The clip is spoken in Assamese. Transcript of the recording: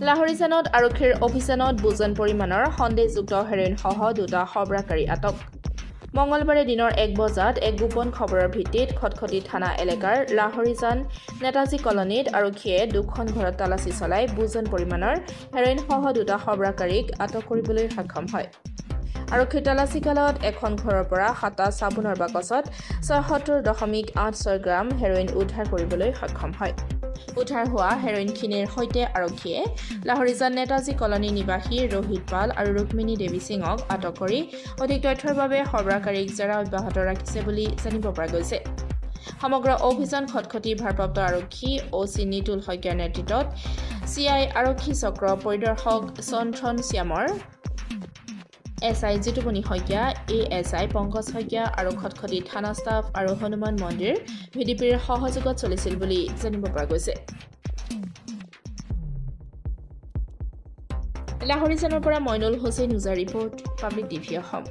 লাহৰিজানত আৰক্ষীৰ অভিযানত বুজন পৰিমাণৰ সন্দেহযুক্ত হেৰোইন সহ 2টা সৰবৰাহকাৰী আটক মঙলবাৰে দিনৰ 1 বজাত এক গোপন খবৰৰ ভিত্তিত খটখটি থানা এলেকাৰ লাহৰিজান নেতাজী কলনীত আৰক্ষীয়ে 2খন ঘৰত তালাচী চলাই বুজন পৰিমাণৰ হেৰোইন সহ 2টা সৰবৰাহকাৰীক আটক কৰিবলৈ সক্ষম হয় আৰক্ষীৰ তালাচী কালত এখন ঘৰৰ পৰা 7টা চাবোনৰ বাকচত 76.86 গ্ৰাম হেৰোইন উদ্ধাৰ কৰিবলৈ সক্ষম হয় উদ্ধাৰ হোৱা হেৰোইনখিনিৰ সৈতে আৰক্ষীয়ে লাহৰিজান নেতাজী কলনী নিবাসী ৰোহিত পাল আৰু ৰুক্মিণী দেৱী সিঙক আটক কৰি অধিক তথ্যৰ বাবে সৰবৰাহকাৰীক জেৰা অব্যাহত ৰাখিছে বুলি জানিব পৰা গৈছে সমগ্ৰ অভিযান খটখটি ভাৰপ্ৰাপ্ত আৰক্ষী অচি নিতুল শইকীয়াৰ নেতৃত্বত চিআই আৰক্ষী চক্ৰ পৰিদৰ্শক চন্থন শ্যামৰ এছআই জিতুমণি শইকীয়া এএছআই পংকজ শইকীয়া আৰু খটখটি থানা ষ্টাফ আৰু হনুমান মন্দিৰ ভিডিপিৰ সহযোগত চলিছিল বুলি জানিব পৰা গৈছে লাহৰিজানৰ পৰা মইনুল হুছেইন উজাৰ ৰিপৰ্ট পাব্লিক টিভি অসম